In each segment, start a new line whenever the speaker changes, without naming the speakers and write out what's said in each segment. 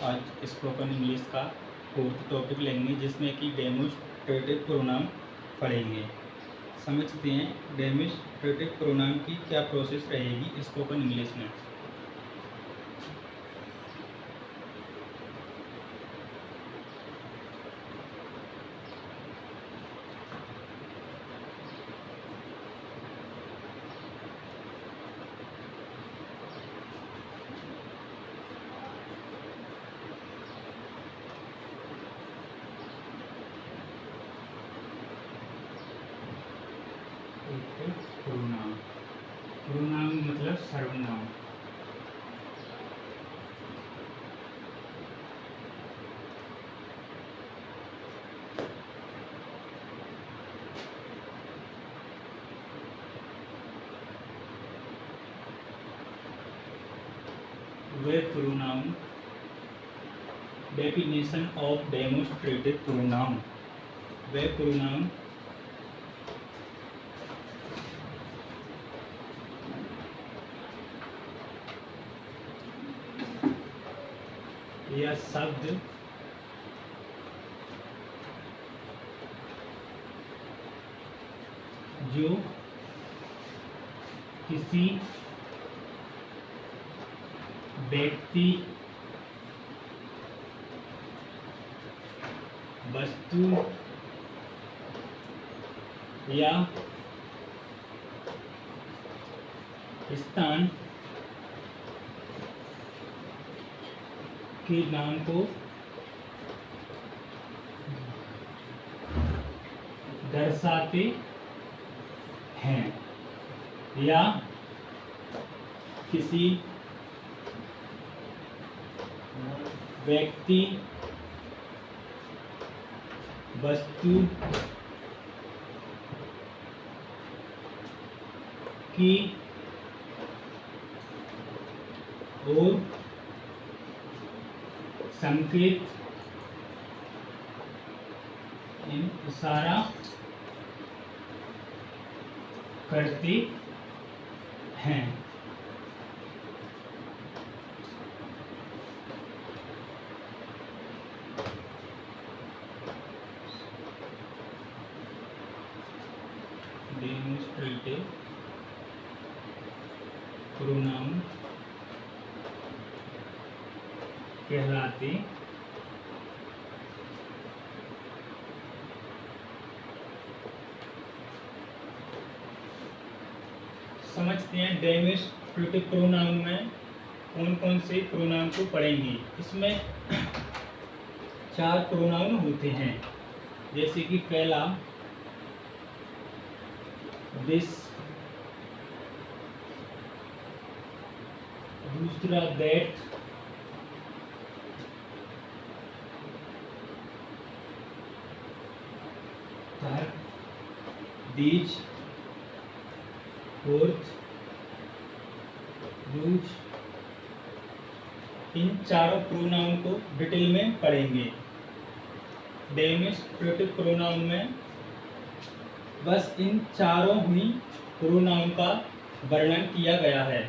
आज spoken English का 4th topic लेंगे जिसमें कि डेमोस्ट्रेटिव प्रोनाउन पढ़ेंगे। समझते हैं डेमोस्ट्रेटिव प्रोनाउन की क्या प्रोसेस रहेगी स्पोकन इंग्लिश में। प्रोनाउन प्रोनाउन मतलब सर्वनाम। वे pronoun definition of demonstrative pronoun. वे प्रोनाउन या शब्द जो किसी व्यक्ति, वस्तु या स्थान के नाम को दर्शाते हैं या किसी व्यक्ति, वस्तु की ओर संकेत इशारा करते हैं। डेमोस्ट्रेटिव प्रोनाउन कहलाते समझते हैं डेमोस्ट्रेटिव प्रोनाउन में कौन कौन से प्रोनाउन को पढ़ेंगे। इसमें 4 प्रोनाउन होते हैं, जैसे कि पहला दिस, दूसरा that, third these, fourth those. इन चारों प्रोनाउन को डिटेल में पढ़ेंगे। डेमोस्ट्रेटिव प्रोनाउन में बस इन चारों ही प्रोनाउन का वर्णन किया गया है।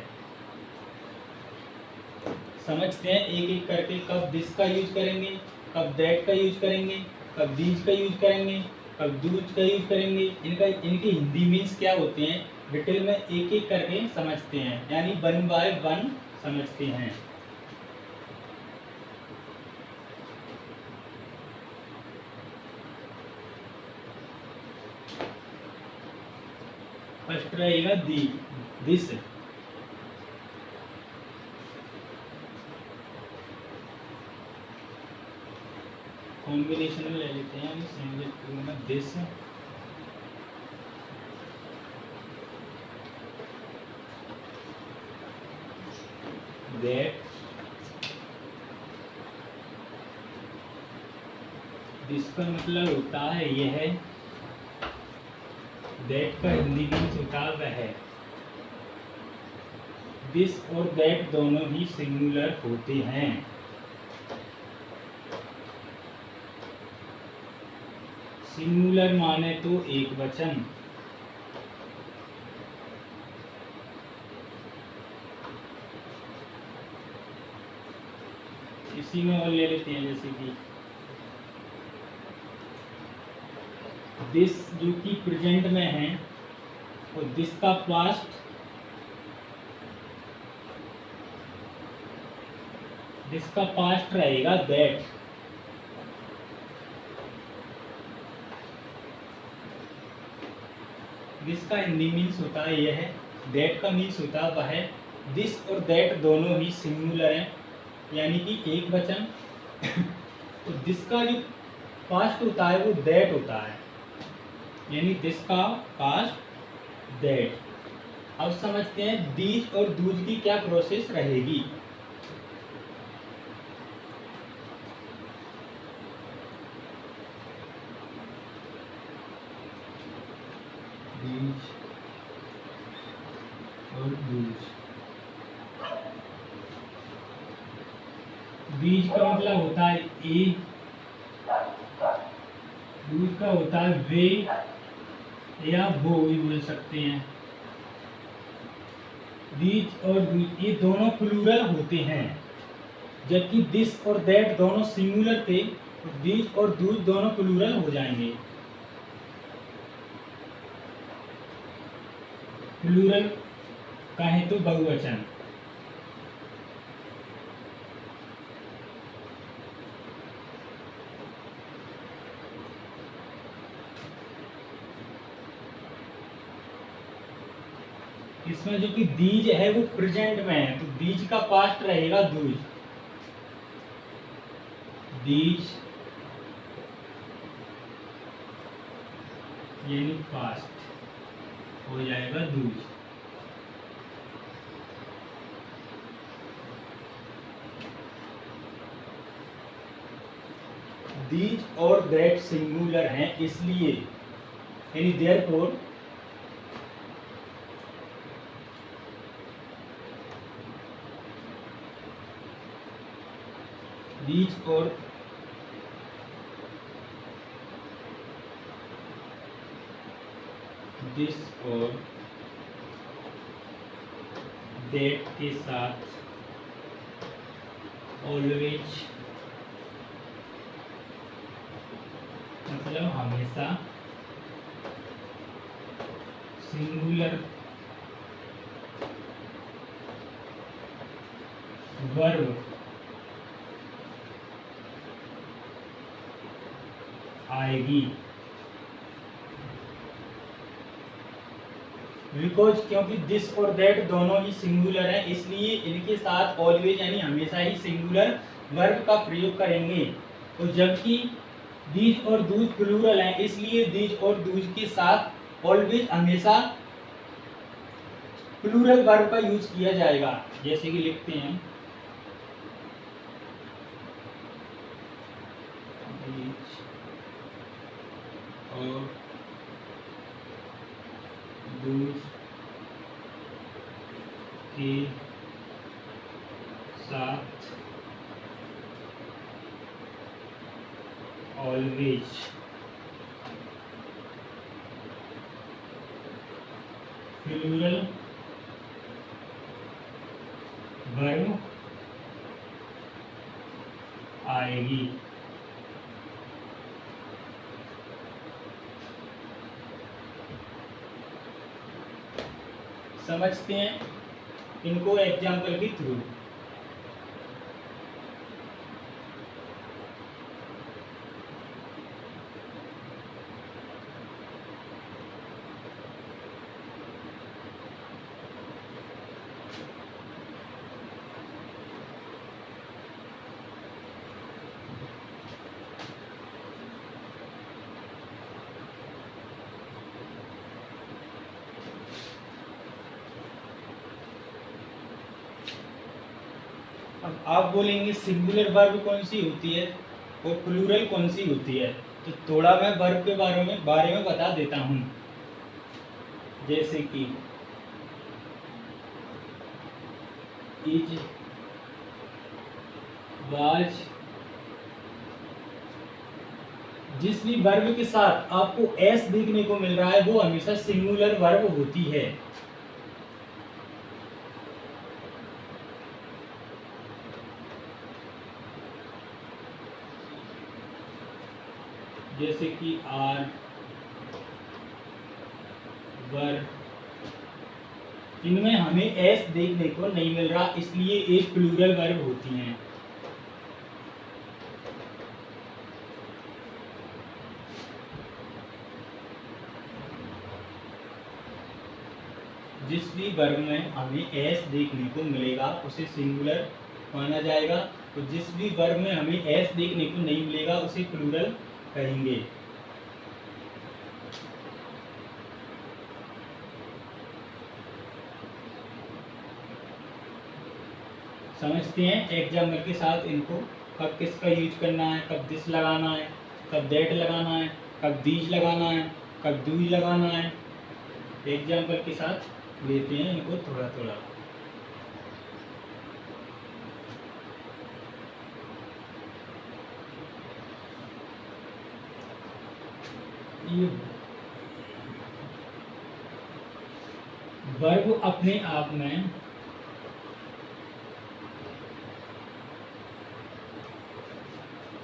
समझते हैं एक एक करके, कब दिस का यूज करेंगे, कब दैट का यूज करेंगे, कब दीज का यूज करेंगे, कब दूज का यूज करेंगे, इनके हिंदी मीन्स क्या होते हैं, डिटेल में एक एक करके समझते हैं, यानी 1 बाय 1 समझते हैं। फर्स्ट रहेगा दिस। कॉम्बिनेशन में ले लेते हैं सिंगल में दिस, दैट। दिस का मतलब होता है यह, दैट का हिंदी मीन्स होता है वह। दिस और दैट दोनों ही सिंगुलर होते हैं। सिंगुलर माने तो एक वचन, इसी में और ले लेते हैं, जैसे कि दिस जो कि प्रेजेंट में है, और दिस का पास्ट, दिस का पास्ट रहेगा दैट। दिस का हिंदी मीन्स होता है यह है, दैट का मीन्स होता है वह। दिस और दैट दोनों ही सिंगुलर हैं, यानी कि एक वचन। तो दिस का जो पास्ट होता है वो दैट होता है, यानी दिस का पास्ट दैट। अब समझते हैं दीज और दूज की क्या प्रोसेस रहेगी। दीज और दूज, बीज का मतलब होता है ए, दूज का होता है वे या वो भी बोल सकते हैं। दीज और दूज ये दोनों प्लूरल होते हैं, जबकि दिस और दैट दोनों सिंगुलर थे, तो दीज और दूज दोनों प्लूरल हो जाएंगे। प्लूरल कहें तो बहुवचन। इसमें जो कि दीज है वो प्रेजेंट में है, तो दीज का पास्ट रहेगा दूज। दीज यानी पास्ट हो जाएगा दूज। दीज और दैट सिंगुलर हैं, इसलिए यानी देयरफॉर दीज और दिस और दैट के साथ ऑलवेज मतलब हमेशा सिंगुलर वर्ब आएगी। बिकॉज क्योंकि दिस और दैट दोनों ही सिंगुलर हैं, इसलिए इनके साथ ऑलवेज यानी हमेशा ही सिंगुलर वर्ब का प्रयोग करेंगे। और जबकि दीज और दूज प्लूरल हैं, इसलिए दीज और दूज के साथ ऑलवेज हमेशा प्लूरल वर्ब का यूज किया जाएगा। जैसे कि लिखते हैं और दूज के साथ ऑलवेज प्लूरल वर्ब आएगी। समझते हैं इनको एग्जाम्पल के थ्रू। अब आप बोलेंगे सिंगुलर वर्ब कौन सी होती है और प्लूरल कौन सी होती है, तो थोड़ा मैं वर्ब के बारे में बता देता हूँ। जैसे कि इज, वाज, जिस भी वर्ब के साथ आपको एस देखने को मिल रहा है वो हमेशा सिंगुलर वर्ब होती है। जैसे कि आर, वर, इनमें हमें एस देखने को नहीं मिल रहा, इसलिए एक प्लूरल वर्ब होती हैं। जिस भी वर्ब में हमें एस देखने को मिलेगा उसे सिंगुलर माना जाएगा, तो जिस भी वर्ब में हमें एस देखने को नहीं मिलेगा उसे प्लूरल कहेंगे। समझते हैं एग्जाम्पल के साथ इनको, कब किसका यूज करना है, कब दिस लगाना है, कब दैट लगाना है, कब दीज लगाना है, कब दूज लगाना है। एग्जाम्पल के साथ लेते हैं इनको थोड़ा थोड़ा। ये वर्ब अपने आप में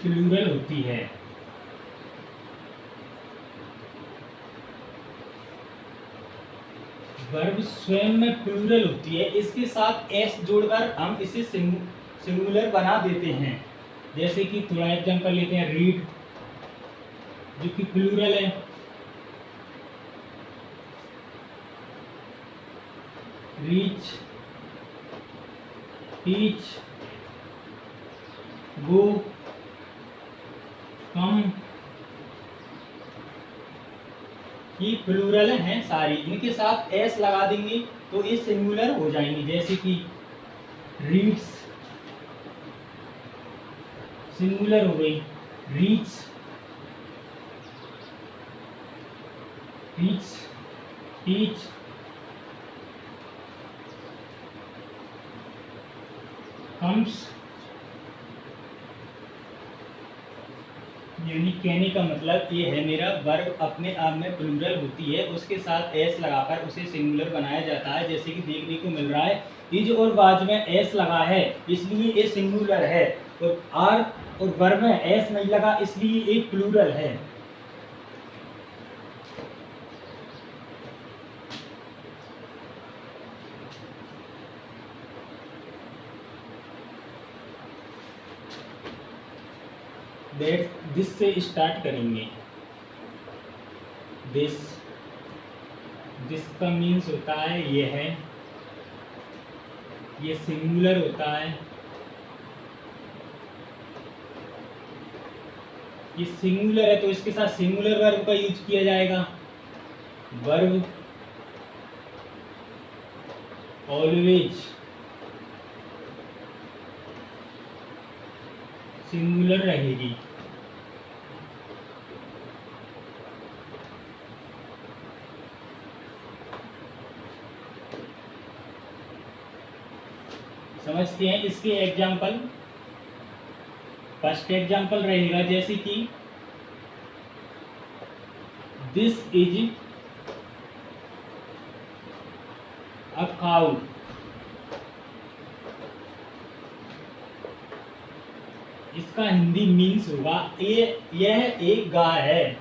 प्लूरल होती है। वर्ब स्वयं में प्लूरल होती है, इसके साथ एस जोड़कर हम इसे सिंगुलर बना देते हैं। जैसे कि थोड़ा एग्जांपल लेते हैं, रीड जो कि प्लूरल है, रीच, टीच, गो, कम, ये प्लूरल हैं सारी, इनके साथ एस लगा देंगे तो ये सिंगुलर हो जाएंगे। जैसे कि रीड्स सिंगुलर हो गई, रीच, टीच, टीच, कम्स, यानी कहने का मतलब ये है मेरा वर्ब अपने आप में प्लूरल होती है, उसके साथ एस लगाकर उसे सिंगुलर बनाया जाता है। जैसे कि देखने को मिल रहा है इज और वाज में एस लगा है इसलिए ये सिंगुलर है, और आर और वर्ब में एस नहीं लगा इसलिए एक प्लूरल है। दिस से स्टार्ट करेंगे। दिस का मीन्स होता है ये है, ये सिंगुलर होता है, ये सिंगुलर है तो इसके साथ सिंगुलर वर्ब का यूज किया जाएगा। वर्ब ऑलवेज सिंगुलर रहेगी। समझते हैं इसके एग्जाम्पल। फर्स्ट एग्जाम्पल रहेगा जैसे कि दिस इज अ काउ, इसका हिंदी मीन्स होगा यह एक गाय है।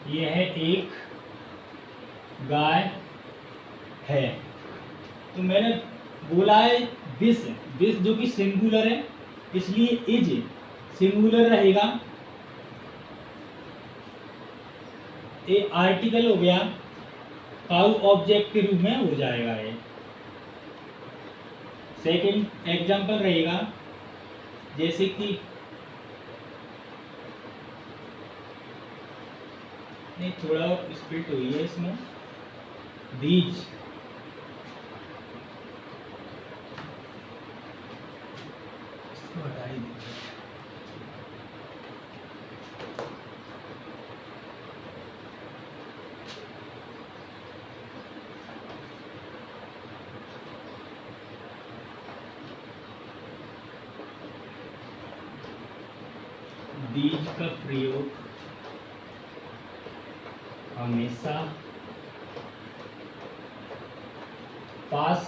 यह एक गाय है, तो मैंने बोला है दिस जो कि सिंगुलर है इसलिए इज सिंगुलर रहेगा। ये आर्टिकल हो गया, काउ ऑब्जेक्ट के रूप में हो जाएगा ये। सेकंड एग्जांपल रहेगा जैसे कि नहीं, थोड़ा स्प्लिट हुई है इसमें, दीज हटा ही दीजिए। दीज का प्रयोग हमेशा पास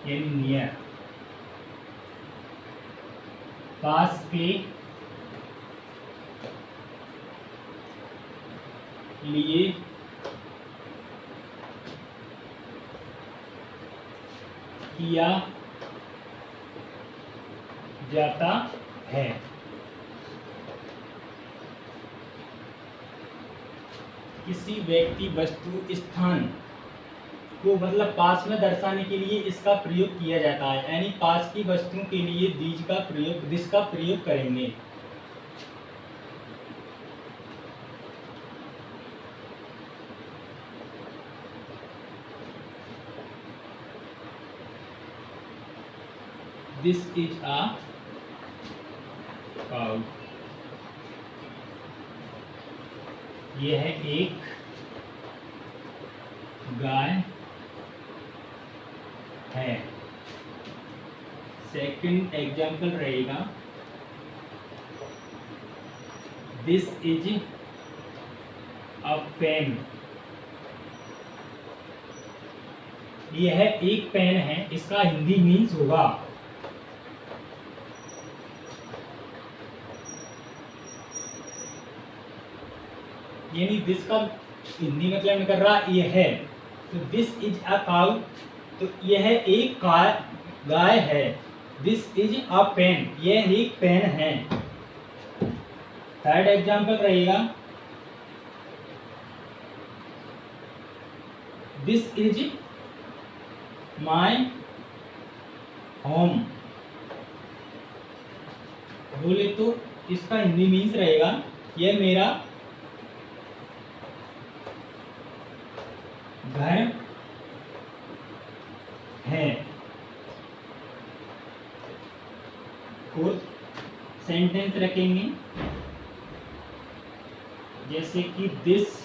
यानी नियर पास के लिए किया जाता है। किसी व्यक्ति, वस्तु, स्थान को मतलब पास में दर्शाने के लिए इसका प्रयोग किया जाता है, यानी पास की वस्तुओं के लिए दिस का प्रयोग करेंगे। This is a cow. यह एक गाय है। सेकंड एग्जाम्पल रहेगा, दिस इज अ पेन। यह एक पेन है, इसका हिंदी मीन्स होगा, यानी दिस का हिंदी मतलब निकल रहा ये है, तो दिस इज अ काउ, तो यह एक गाय है। दिस इज अ पेन, यह एक पेन है। थर्ड एग्जाम्पल रहेगा, दिस इज माई होम। बोले तो इसका हिंदी मीन्स रहेगा, यह मेरा घर है। फोर्थ सेंटेंस रखेंगे, जैसे कि दिस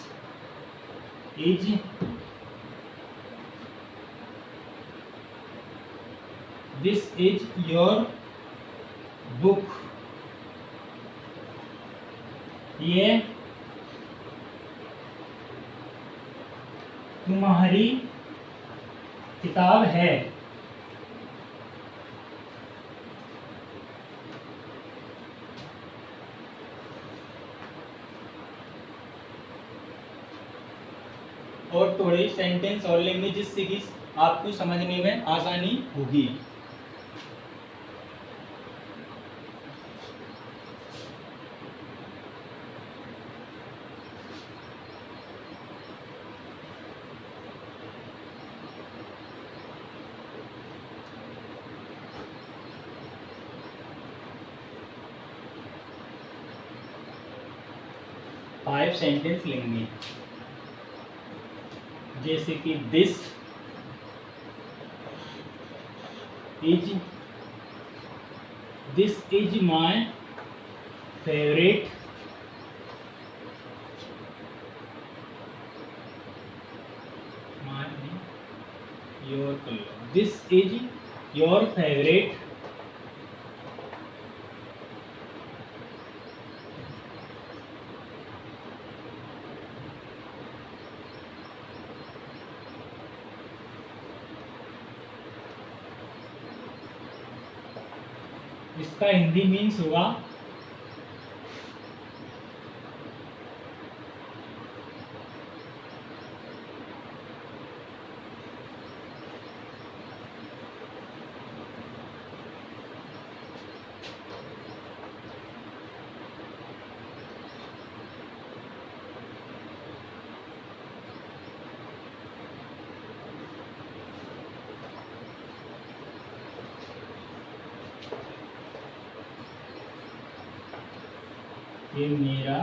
इज योर बुक। ये तुम्हारी किताब है। और थोड़े सेंटेंस और लेंगे जिससे कि आपको समझने में आसानी होगी। फाइव सेंटेंस लेंगे, जैसे कि this is my favourite your colour. This is your favourite इसका हिंदी मीन्स हुआ ये मेरा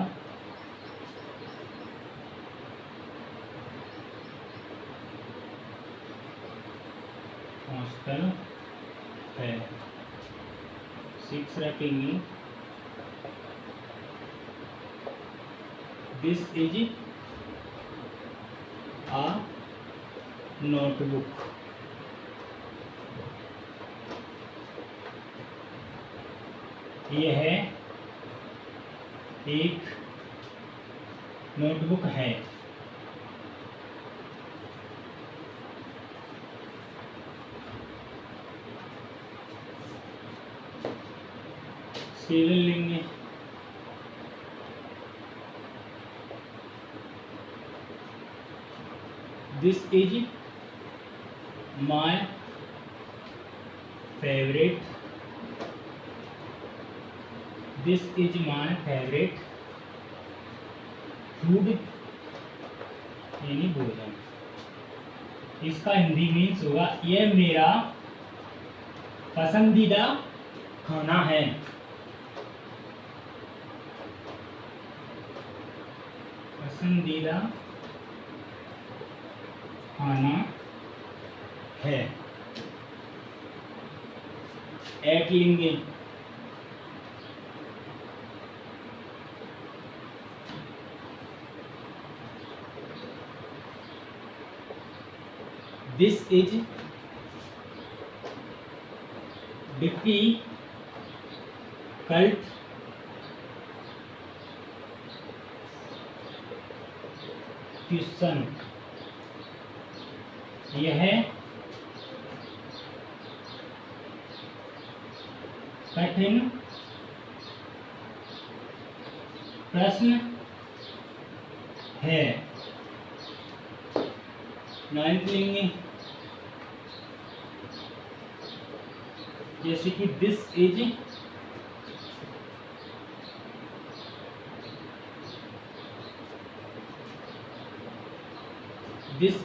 हॉस्टल है। 6 रखेंगे, दिस इज अ नोटबुक। यह एक नोटबुक है। केवल लेंगे। This is my favourite, this is my favourite food यानी भोजन। इसका हिंदी मीन्स होगा यह मेरा पसंदीदा खाना है। पसंदीदा खाना है। एट लेंगे। दिस इज डिफिकल्ट क्वेश्चन, यह कठिन प्रश्न है। 9th लेंगे। जैसे कि this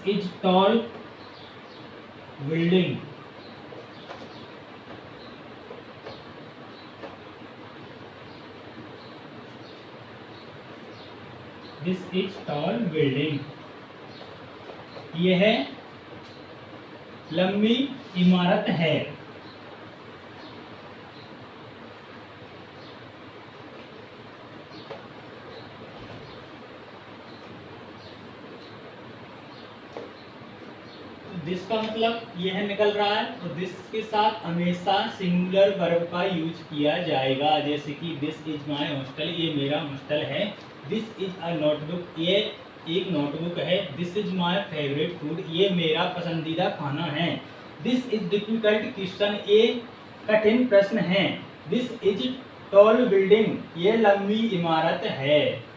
is tall building. This is tall building, यह लंबी इमारत है। दिस का मतलब यह निकल रहा है, और दिस के साथ हमेशा सिंगुलर वर्ब का यूज किया जाएगा। जैसे कि दिस इज माय हॉस्टल, ये मेरा हॉस्टल है। दिस इज अ नोटबुक, ये एक नोटबुक है। This is my favourite food, ये मेरा पसंदीदा खाना है। दिस इज डिफिकल्ट क्वेश्चन, ये कठिन प्रश्न है। दिस इज टॉल बिल्डिंग, ये लंबी इमारत है।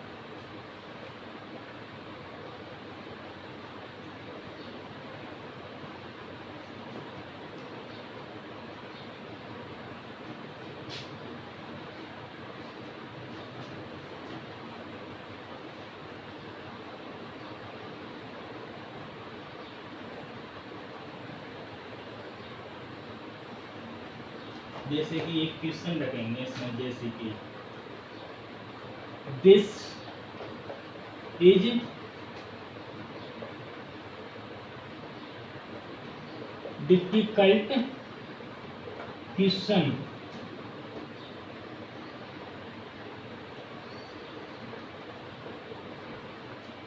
जैसे कि एक क्वेश्चन रखेंगे इसमें, जैसे कि दिस इज डिफिकल्ट क्वेश्चन,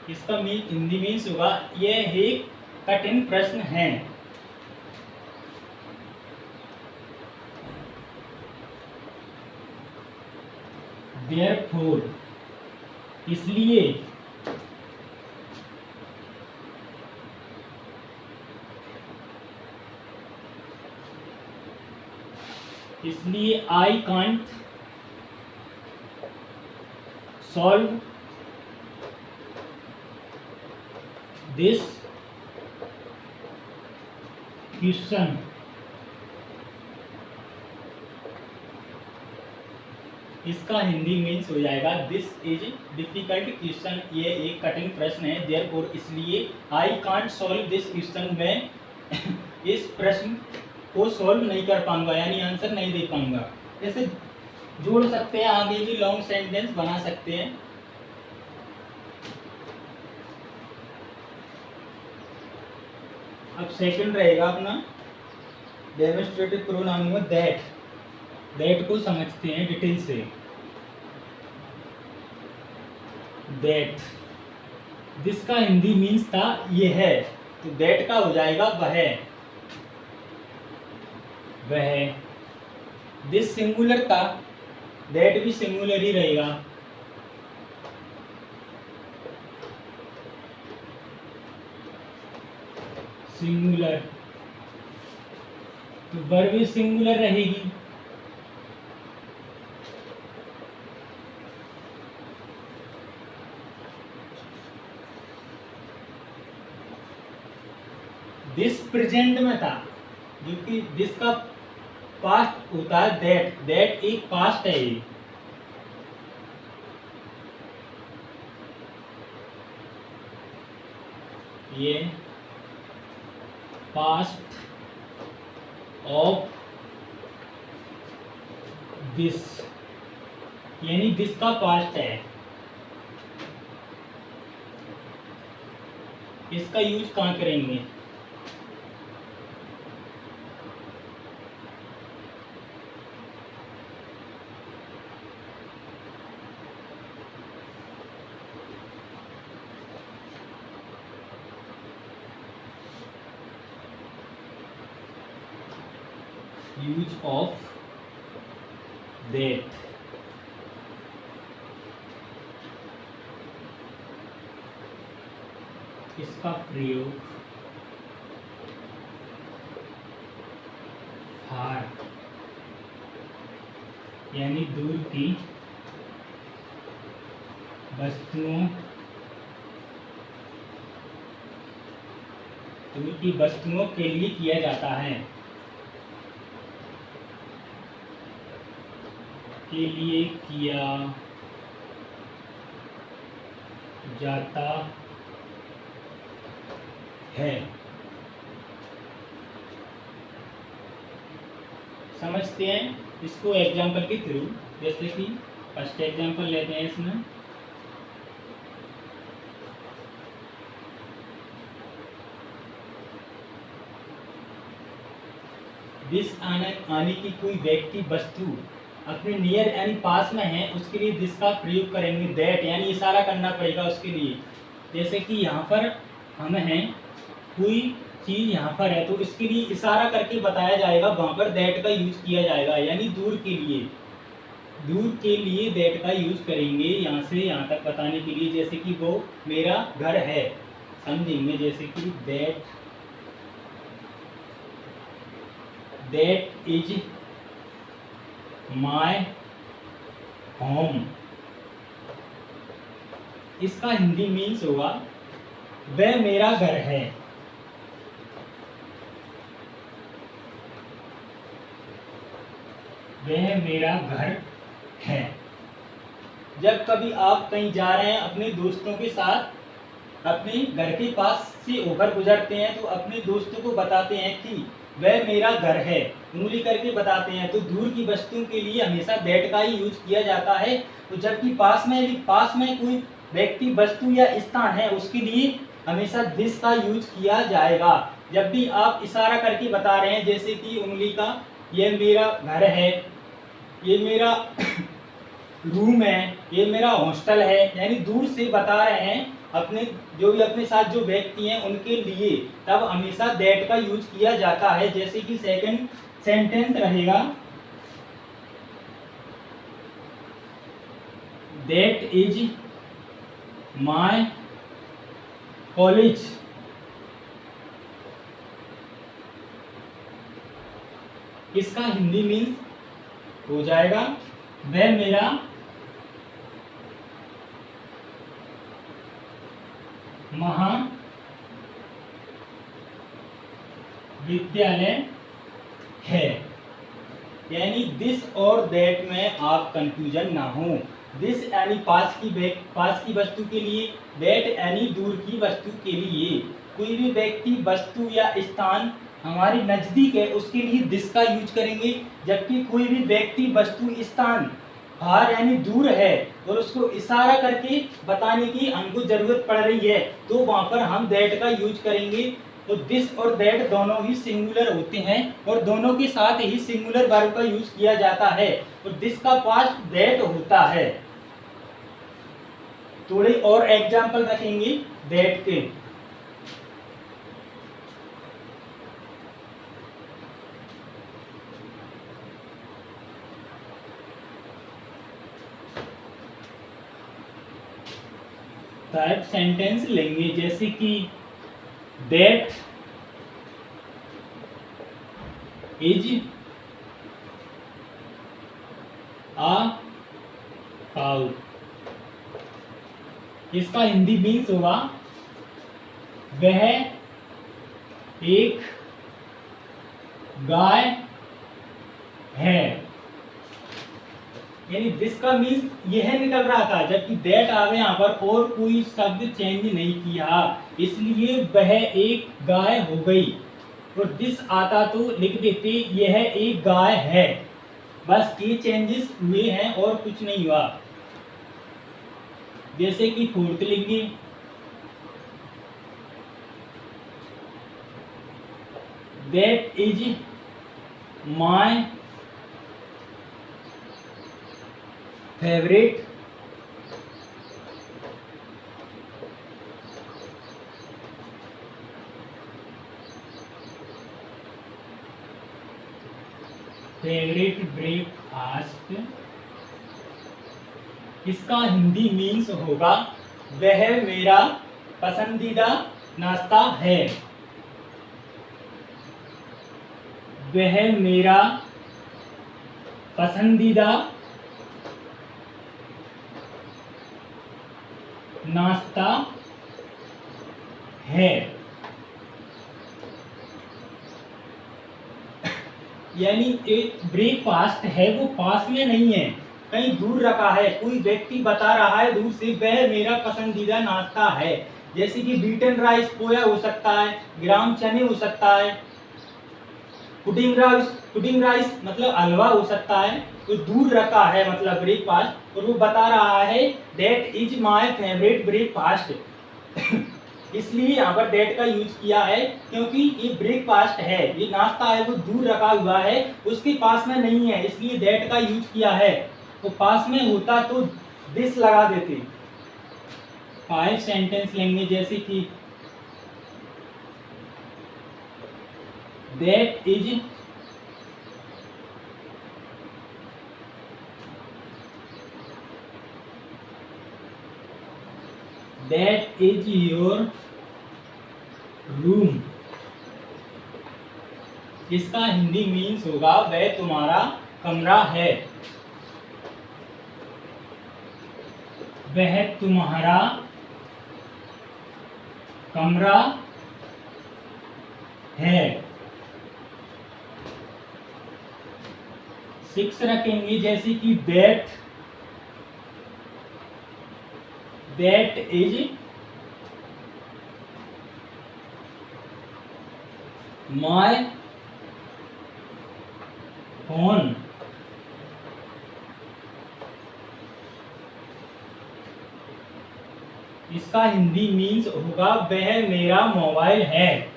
इसका हिंदी मीन्स होगा यह एक कठिन प्रश्न है। Therefore, इसलिए, I can't solve this question। इसका हिंदी मीन्स हो जाएगा दिस इज डिफिकल्ट क्वेश्चन, ये एक कठिन प्रश्न है। देयरफॉर, इसलिए I can't solve this question, मैं इस प्रश्न को सॉल्व नहीं कर पाऊंगा, यानी आंसर नहीं दे पाऊंगा। ऐसे जोड़ सकते हैं, आगे भी लॉन्ग सेंटेंस बना सकते हैं। अब सेकंड रहेगा अपना डेमोन्स्ट्रेटिव प्रोनाउन में दैट को समझते हैं डिटेल से। दैट, दिस का हिंदी मीन्स था ये है, तो दैट का हो जाएगा वह। दिस सिंगुलर था, दैट भी सिंगुलर ही रहेगा। सिंगुलर, तो वर्ब भी सिंगुलर रहेगी। दिस प्रेजेंट में था, जो कि दिस का पास्ट होता है दैट, दैट एक पास्ट है ये पास्ट ऑफ दिस, यानी दिस का पास्ट है। इसका यूज कहाँ करेंगे? यूज ऑफ दैट, इसका प्रयोग फार, यानी दूर की वस्तुओं, दूर की वस्तुओं के लिए किया जाता है, के लिए किया जाता है। समझते हैं इसको एग्जाम्पल के थ्रू। जैसे कि फर्स्ट एग्जाम्पल लेते हैं इसमें, दिस आने की कोई व्यक्ति वस्तु अपने नियर यानी पास में है, उसके लिए दिस का प्रयोग करेंगे दैट, यानी इशारा करना पड़ेगा उसके लिए। जैसे कि यहाँ पर हम हैं, कोई चीज यहाँ पर है, तो इसके लिए इशारा करके बताया जाएगा, वहां पर दैट का यूज किया जाएगा, यानी दूर के लिए, दूर के लिए दैट का यूज करेंगे यहाँ से यहाँ तक बताने के लिए। जैसे कि वो मेरा घर है, समझेंगे, जैसे कि दैट इज माय होम, इसका हिंदी मीन्स होगा वह मेरा घर है। वह मेरा घर है। जब कभी आप कहीं जा रहे हैं अपने दोस्तों के साथ, अपने घर के पास से होकर गुजरते हैं, तो अपने दोस्तों को बताते हैं कि वह मेरा घर है, उंगली करके बताते हैं। तो दूर की वस्तुओं के लिए हमेशा दैट का ही यूज किया जाता है। तो जबकि पास में कोई व्यक्ति वस्तु या स्थान है, उसके लिए हमेशा दिस का यूज किया जाएगा। जब भी आप इशारा करके बता रहे हैं, जैसे कि उंगली का, ये मेरा घर है, ये मेरा रूम है, ये मेरा हॉस्टल है, यानी दूर से बता रहे हैं अपने जो भी अपने साथ जो व्यक्ति हैं उनके लिए, तब हमेशा दैट का यूज किया जाता है। जैसे कि सेकंड सेंटेंस रहेगा, दैट इज माय कॉलेज, इसका हिंदी मीन्स हो जाएगा वह मेरा महाविद्यालय है। यानी दिस और दैट में आप कंफ्यूजन ना हो। दिस यानी पास की वस्तु के लिए, दैट यानी दूर की वस्तु के लिए। कोई भी व्यक्ति, वस्तु या स्थान हमारे नजदीक है, उसके लिए दिस का यूज करेंगे। जबकि कोई भी व्यक्ति, वस्तु, स्थान बाहर यानी दूर है और उसको इशारा करके बताने की हमको जरूरत पड़ रही है, तो वहां पर हम दैट का यूज करेंगे। तो दिस और दैट दोनों ही सिंगुलर होते हैं और दोनों के साथ ही सिंगुलर वर्ब का यूज किया जाता है। और दिस का पास्ट दैट होता है। थोड़े और एग्जाम्पल रखेंगे दैट के। थर्ड सेंटेंस लेंगे, जैसे कि दैट इज अ काउ, इसका हिंदी मीन्स होगा वह एक गाय है, यानी दिस का मीन्स यह निकल रहा था, जबकि दैट आ गया यहाँ पर और कोई शब्द चेंज नहीं किया, इसलिए वह एक गाय हो गई। और दिस आता तो लिख देते यह एक गाय है, बस ये चेंजेस हुए हैं और कुछ नहीं हुआ। जैसे कि फोर्थ लिखेंगे, that is my favourite breakfast. इसका हिंदी मीन्स होगा वह मेरा पसंदीदा नाश्ता है, वह मेरा पसंदीदा नाश्ता है। यानी एक ब्रेकफास्ट है वो पास में नहीं है, कहीं दूर रखा है, कोई व्यक्ति बता रहा है दूर से वह मेरा पसंदीदा नाश्ता है। जैसे कि बीटन राइस पोया हो सकता है, ग्राम चने हो सकता है, पुडिंग राइस मतलब हलवा हो सकता है, तो दूर रखा है मतलब ब्रेकफास्ट, और वो बता रहा है that is my favourite breakfast. इसलिए यहाँ पर दैट का यूज किया है, क्योंकि ये ब्रेकफास्ट है, ये नाश्ता है वो दूर रखा हुआ है, उसके पास में नहीं है, इसलिए दैट का यूज किया है। तो पास में होता तो दिस लगा देते। 5 सेंटेंस लेंगे, जैसे कि दैट इज योर रूम। इसका हिंदी मीन्स होगा वह तुम्हारा कमरा है, वह तुम्हारा कमरा है। 6 रखेंगे, जैसे कि दैट इज माय फोन। इसका हिंदी मीन्स होगा वह मेरा मोबाइल है।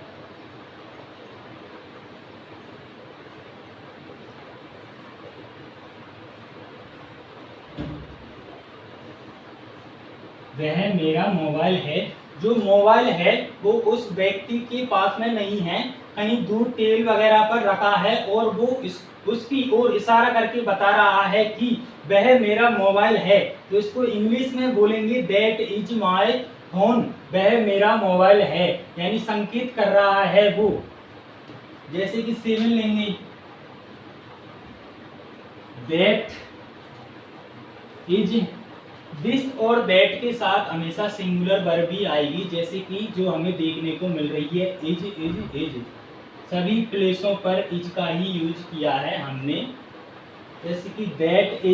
वह मेरा मोबाइल है। जो मोबाइल है वो उस व्यक्ति के पास में नहीं है, कहीं दूर टेबल वगैरह पर रखा है, और वो उसकी ओर इशारा करके बता रहा है कि वह मेरा मोबाइल है। तो इसको इंग्लिश में बोलेंगे दैट इज माय फोन, वह मेरा मोबाइल है, यानी संकेत कर रहा है वो। जैसे कि 7 लेंगे, दैट इज। दिस और दैट के साथ हमेशा सिंगुलर वर्ब भी आएगी, जैसे कि जो हमें देखने को मिल रही है इज। सभी प्लेसों पर इज का ही यूज किया है हमने, जैसे कि दैट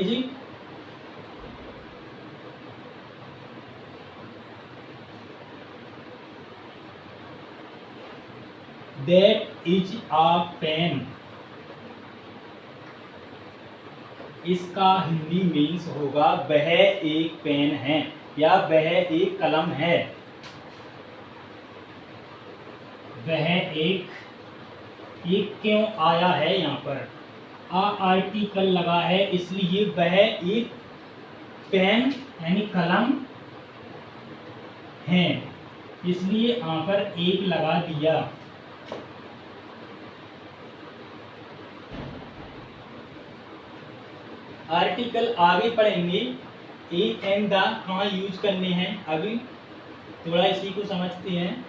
इज अ पेन। इसका हिंदी मीन्स होगा वह एक पेन है या वह एक कलम है। वह एक क्यों आया है, यहाँ पर आर्टिकल लगा है, इसलिए वह एक पेन यानी कलम है, इसलिए यहाँ पर एक लगा दिया। आर्टिकल आगे पढ़ेंगे, ए एंड द कहाँ यूज करने हैं, अभी थोड़ा इसी को समझते हैं।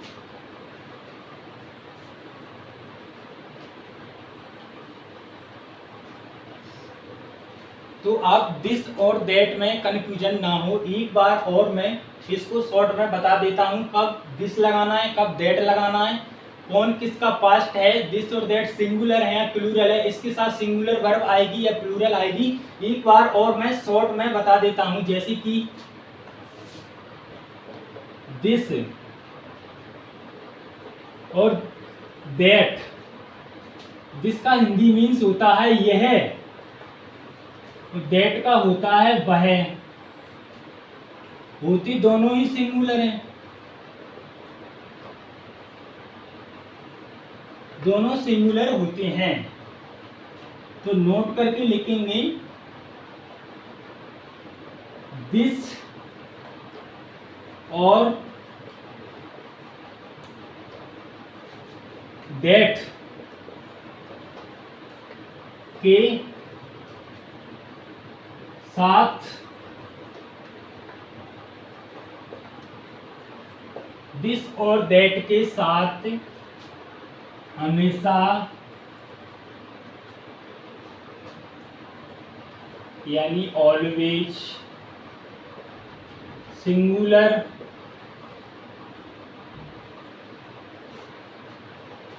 तो आप दिस और दैट में कंफ्यूजन ना हो, एक बार और मैं इसको शॉर्ट में बता देता हूँ कब दिस लगाना है, कब दैट लगाना है। कौन किसका पास्ट है, दिस और दैट सिंगुलर है या प्लूरल है, इसके साथ सिंगुलर वर्ब आएगी या प्लूरल आएगी, एक बार और मैं शॉर्ट में बता देता हूं। जैसे कि दिस और दैट, दिस का हिंदी मीन्स होता है यह, दैट का होता है वह, होती दोनों ही सिंगुलर हैं, दोनों सिंगुलर होते हैं। तो नोट करके लिखेंगे दिस और दैट के साथ दिस और दैट के साथ हमेशा यानी ऑलवेज सिंगुलर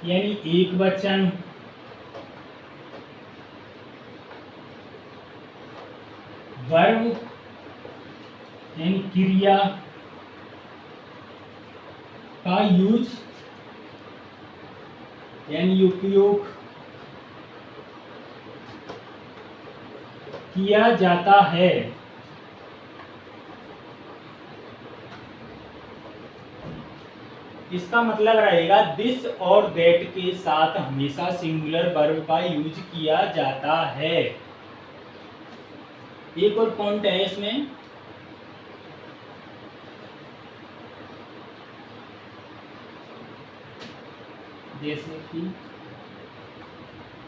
यानी एक वचन वर्ब यानी क्रिया का यूज यानी उपयोग किया जाता है। इसका मतलब रहेगा दिस और दैट के साथ हमेशा सिंगुलर वर्ब का यूज किया जाता है। एक और पॉइंट है इसमें, जैसे कि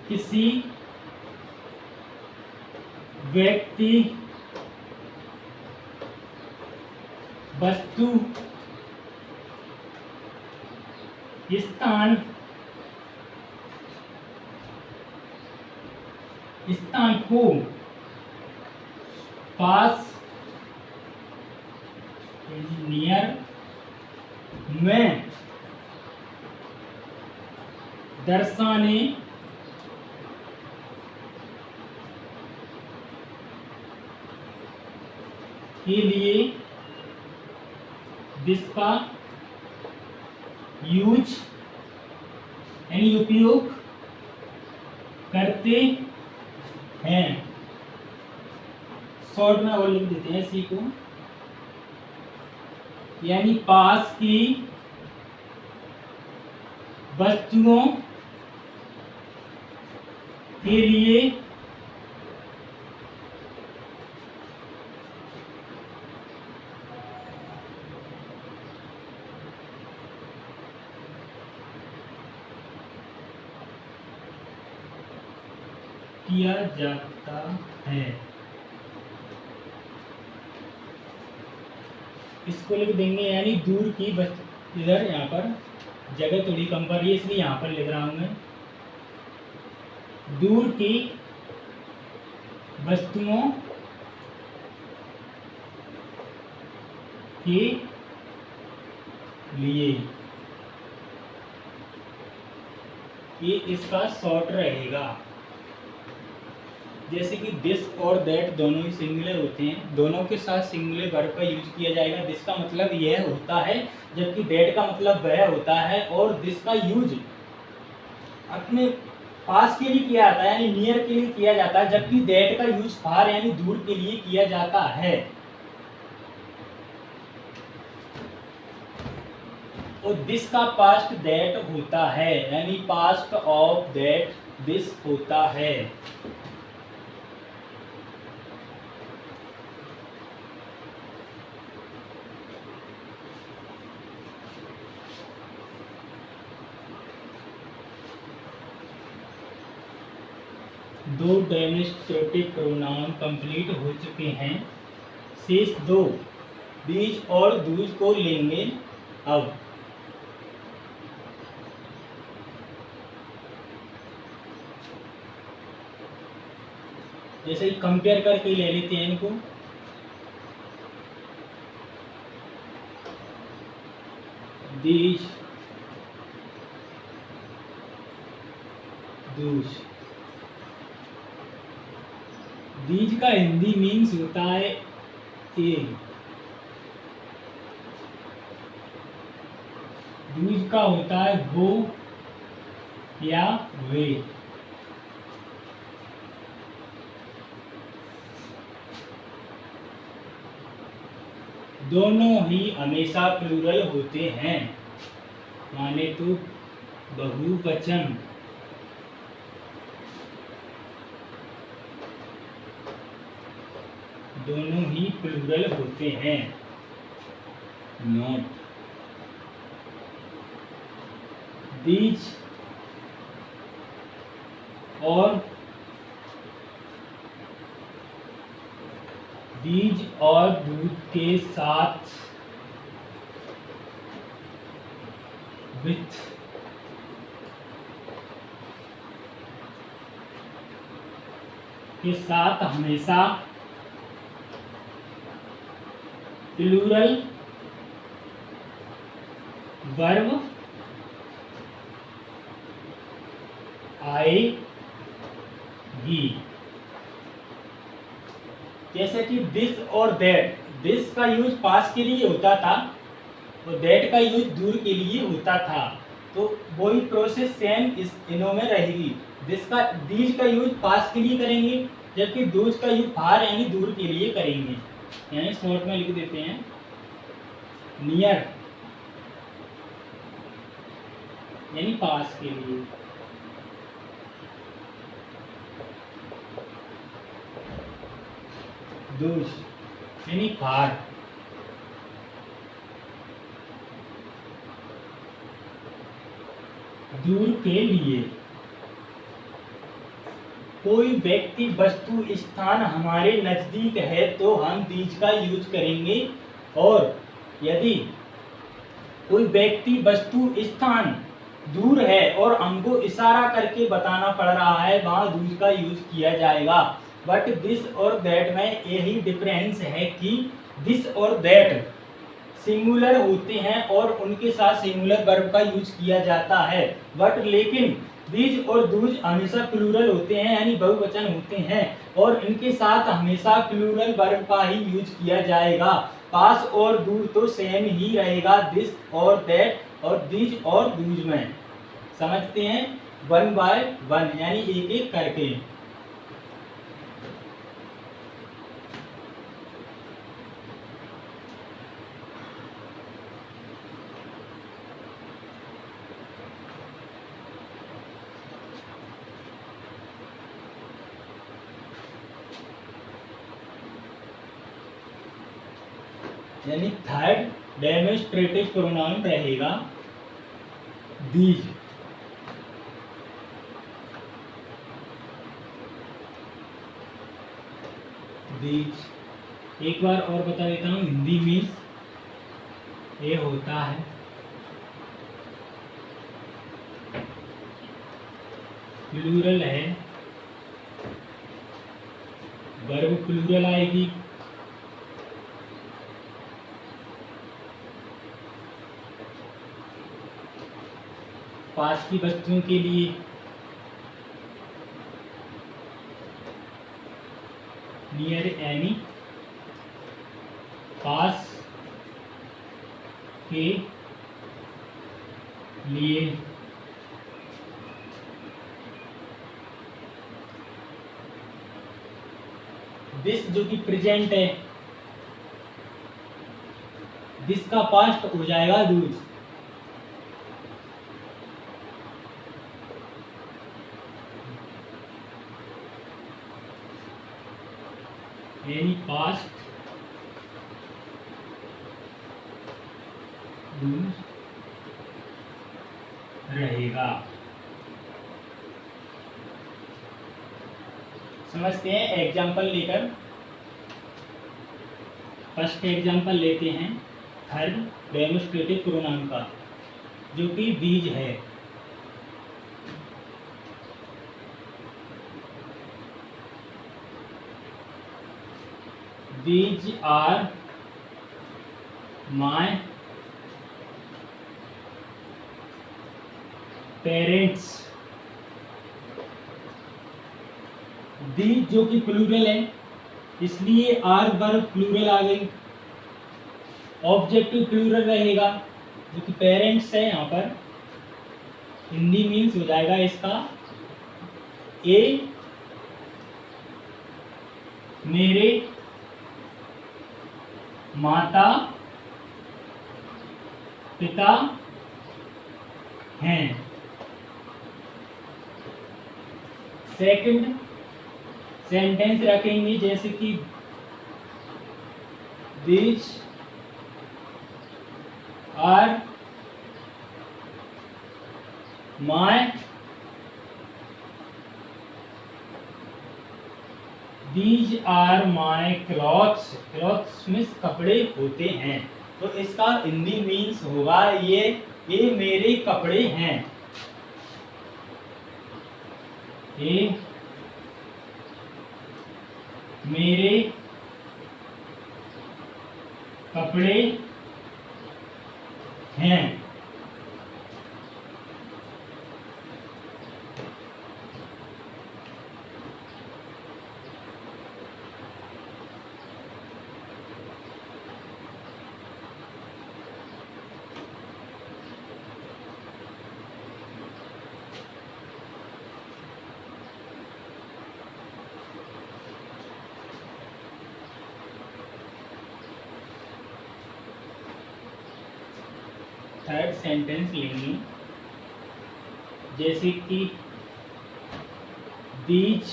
किसी व्यक्ति, वस्तु, स्थान को पास नियर में दर्शाने के लिए दिस का यूज यानी उपयोग करते हैं। शॉर्ट में और लिख देते हैं सी को, यानी पास की वस्तुओं के लिए किया जाता है। इसको लिख देंगे यानी दूर की इधर यहाँ पर जगह थोड़ी कम पर है इसलिए यहाँ पर लिख रहा हूँ मैं, दूर की वस्तुओं के लिए, ये इसका शॉर्ट रहेगा। जैसे कि दिस और दैट दोनों ही सिंगुलर होते हैं, दोनों के साथ सिंगुलर वर्ब का यूज किया जाएगा। दिस का मतलब यह होता है, जबकि दैट का मतलब वह होता है, और दिस का यूज अपने पास के लिए किया जाता है यानी नियर के लिए किया जाता है, जबकि दैट का यूज फार यानी दूर के लिए किया जाता है। और दिस का पास्ट दैट होता है यानी पास्ट ऑफ दैट दिस होता है। दो डेमोस्ट्रेटिव प्रोनाउन कंप्लीट हो चुके हैं, शेष दो दीज और दूज को लेंगे। अब जैसे कंपेयर करके ले लेते हैं इनको। दीज दूज। दीज का हिंदी मीन्स होता है ए। दूज का होता है वो या वे। दोनों ही हमेशा प्लूरल होते हैं, माने तो बहुवचन। दोनों ही प्लूरल होते हैं। नोट, दीज और दूध के साथ विथ के साथ हमेशा प्लूरल वर्ब आएगी। जैसे कि दिस और दैट। दिस का यूज पास के लिए होता था और दैट का यूज दूर के लिए होता था, तो वही प्रोसेस सेम इनों में रहेगी। दीज का यूज पास के लिए करेंगे, जबकि दूज का यूज फार यानी दूर के लिए करेंगे। यानी शॉर्ट में लिख देते हैं नियर यानी पास के लिए। दूज यानी फार। दूर के लिए। कोई व्यक्ति वस्तु स्थान हमारे नजदीक है तो हम दीज का यूज करेंगे, और यदि कोई व्यक्ति वस्तु स्थान दूर है और हमको इशारा करके बताना पड़ रहा है, वहां दूज का यूज किया जाएगा। बट दिस और दैट में यही डिफरेंस है कि दिस और दैट सिंगुलर होते हैं और उनके साथ सिंगुलर वर्ब का यूज किया जाता है। बट लेकिन दीज और दूज हमेशा प्लूरल होते हैं यानी बहुवचन होते हैं, और इनके साथ हमेशा प्लूरल वर्ब का ही यूज किया जाएगा। पास और दूर तो सेम ही रहेगा दिस और दैट और दीज और दूज में। समझते हैं 1 by 1 यानी एक एक करके। यानी थर्ड डेमोन्स्ट्रेटिव प्रोनाउन रहेगा दीज। दीज एक बार और बता देता हूँ, हिंदी मीन्स ये होता है प्लूरल है, वर्ब प्लूरल आएगी, पास की वस्तुओं के लिए नियर यानी पास के लिए, दिस जो कि प्रेजेंट है, दिस का पास्ट हो जाएगा दूज। यानी पास्ट दूज रहेगा। समझते हैं एग्जाम्पल लेकर। फर्स्ट एग्जाम्पल लेते हैं थर्ड डेमोन्स्ट्रेटिव प्रोनाउन का, जो कि दीज है। These are my parents. These जो कि प्लूरल है, इसलिए आर वर्ब प्लूरल आ गई। ऑब्जेक्टिव प्लूरल रहेगा, जो कि पेरेंट्स है, यहाँ पर हिंदी मीन्स हो जाएगा इसका ए मेरे माता पिता हैं। सेकंड सेंटेंस रखेंगे जैसे कि these are my these are my clothes। clothes means कपड़े होते हैं, तो इसका हिंदी मीन्स होगा ये मेरे कपड़े हैं। ये मेरे कपड़े हैं। थर्ड सेंटेंस लेंगे जैसे कि दीज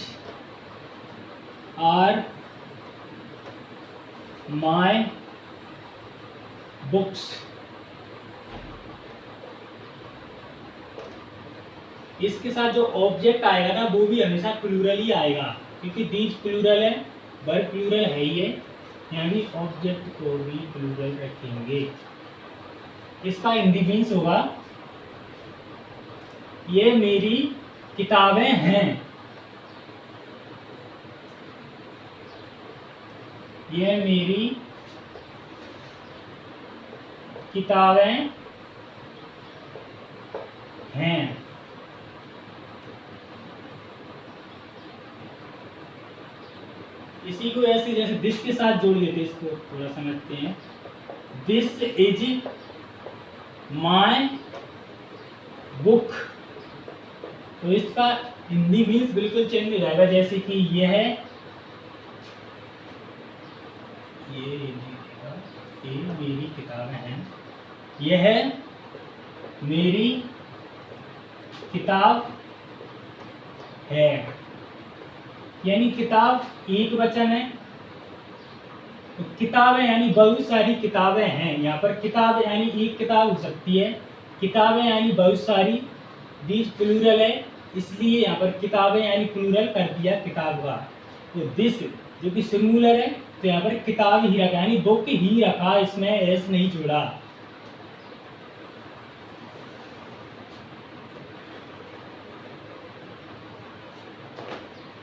आर माय बुक्स। इसके साथ जो ऑब्जेक्ट आएगा ना वो भी हमेशा प्लूरल ही आएगा, क्योंकि दीज प्लूरल है, वर्ब प्लूरल है ही है, यानी ऑब्जेक्ट को भी प्लूरल रखेंगे। इसका हिंदी मीन्स होगा ये मेरी किताबें हैं। ये मेरी किताबें हैं। इसी को ऐसे जैसे दिस के साथ जोड़ देते, इसको थोड़ा समझते हैं। दिस इज माय बुक, तो इसका हिंदी मीन्स बिल्कुल चेंज हो जाएगा, जैसे कि यह ये मेरी किताबें हैं, यह मेरी किताब है। यानी किताब एक वचन है, तो किताबें यानी बहुत सारी किताबें हैं। यहाँ पर किताब यानी एक किताब हो सकती है, किताबें यानी बहुत सारी। दिस प्लूरल है, इसलिए यहाँ पर किताबें यानी प्लूरल कर दिया किताब का। तो दिस जो कि सिंगुलर है, तो यहाँ पर किताब ही रखा, यानी बुक ही रखा, इसमें एस नहीं जोड़ा।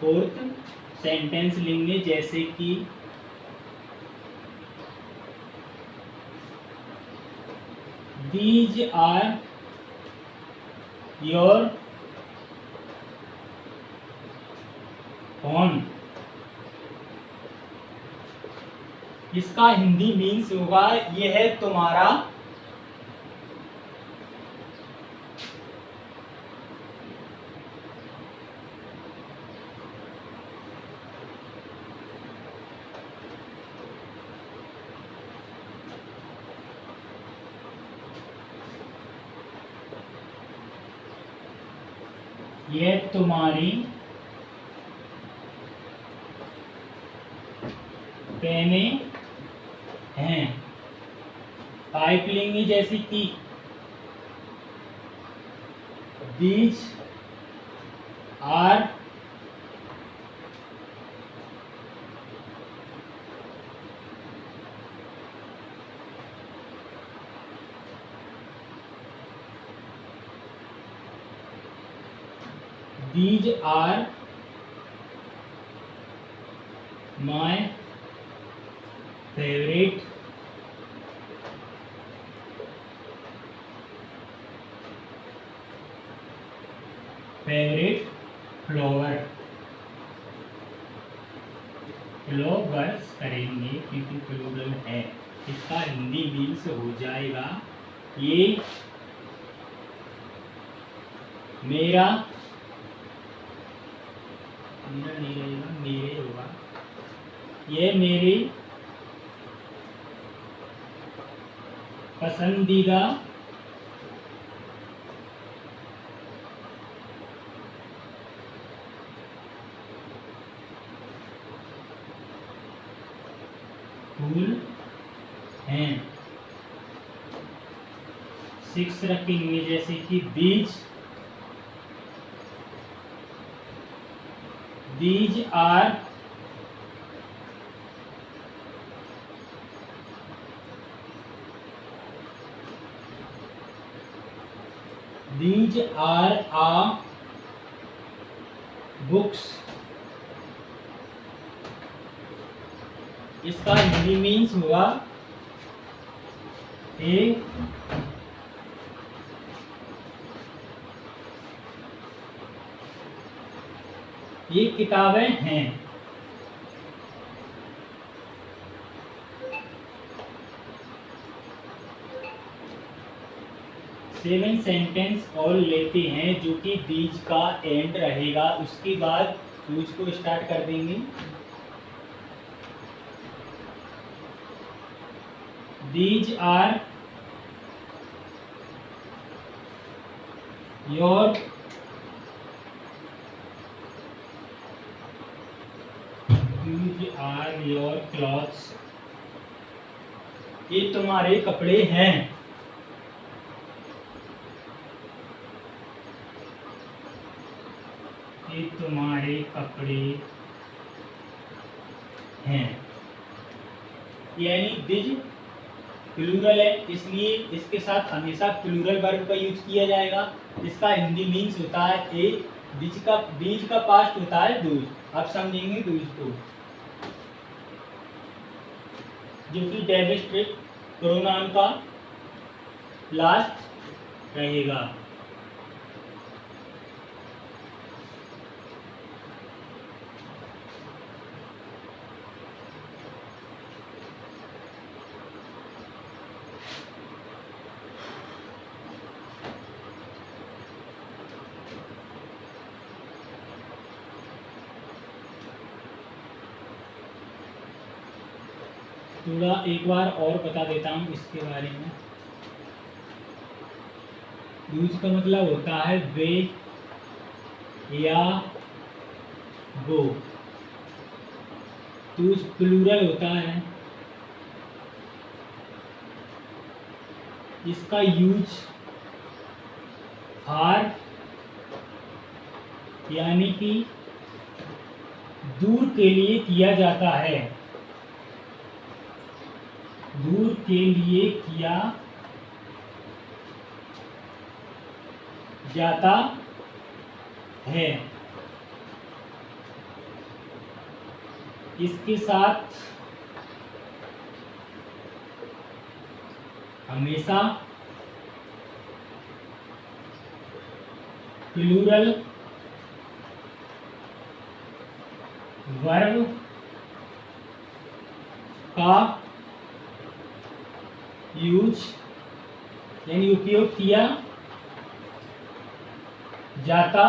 फोर्थ सेंटेंस लेंगे जैसे कि these are your phone। इसका हिंदी मीन्स होगा यह है तुम्हारा ये तुम्हारी पेनें हैं। पाइप लेंगे जैसे कि these are these are my favorite flower। Flowers करेंगे क्योंकि प्लूरल है। इसका हिंदी मीन्स हो जाएगा ये मेरा, मेरा नहीं रहेगा, मेरे होगा, ये मेरी पसंदीदा फूल हैं। 6 रखेंगे जैसे कि these are a books। इसका हिंदी मीन्स हुआ ये किताबें हैं। सेवन सेंटेंस और लेते हैं जो कि बीज का एंड रहेगा, उसके बाद यूज को स्टार्ट कर देंगे। These are your clothes। ये तुम्हारे कपड़े हैं। ये तुम्हारे कपड़े हैं। यानी दिज प्लूरल है, इसलिए इसके साथ हमेशा प्लूरल वर्ब का यूज किया जाएगा। इसका हिंदी मीन्स होता है ए, बीज का पास्ट होता है दूज। आप समझेंगे दूज को, जो कि डेबिस्ट्रिक प्रोनाउन का लास्ट रहेगा। थोड़ा एक बार और बता देता हूँ इसके बारे में। यूज का मतलब होता है वे या गो। यूज प्लूरल होता है। इसका यूज फार यानी कि दूर के लिए किया जाता है। दूर के लिए किया जाता है। इसके साथ हमेशा प्लूरल वर्ब का यूज यानी उपयोग किया जाता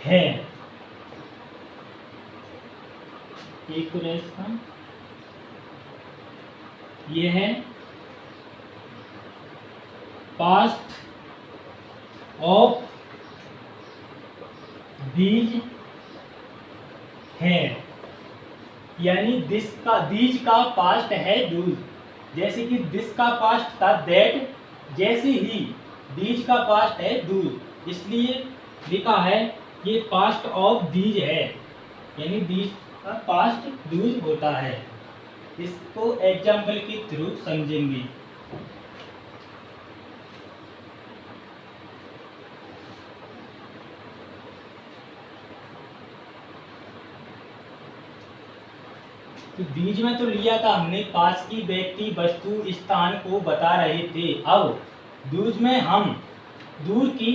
है। एक तो इसका ये है पास्ट ऑफ दीज है, यानी दीज का पास्ट है दूज। जैसे कि दिस का पास्ट था दैट, जैसे ही दीज का पास्ट है दूज, इसलिए लिखा है ये पास्ट ऑफ दीज है, यानी दीज का पास्ट दूज होता है। इसको एग्जाम्पल के थ्रू समझेंगे। तो बीज में तो लिया था हमने पास की व्यक्ति वस्तु स्थान को बता रहे थे। अब दूज में हम दूर की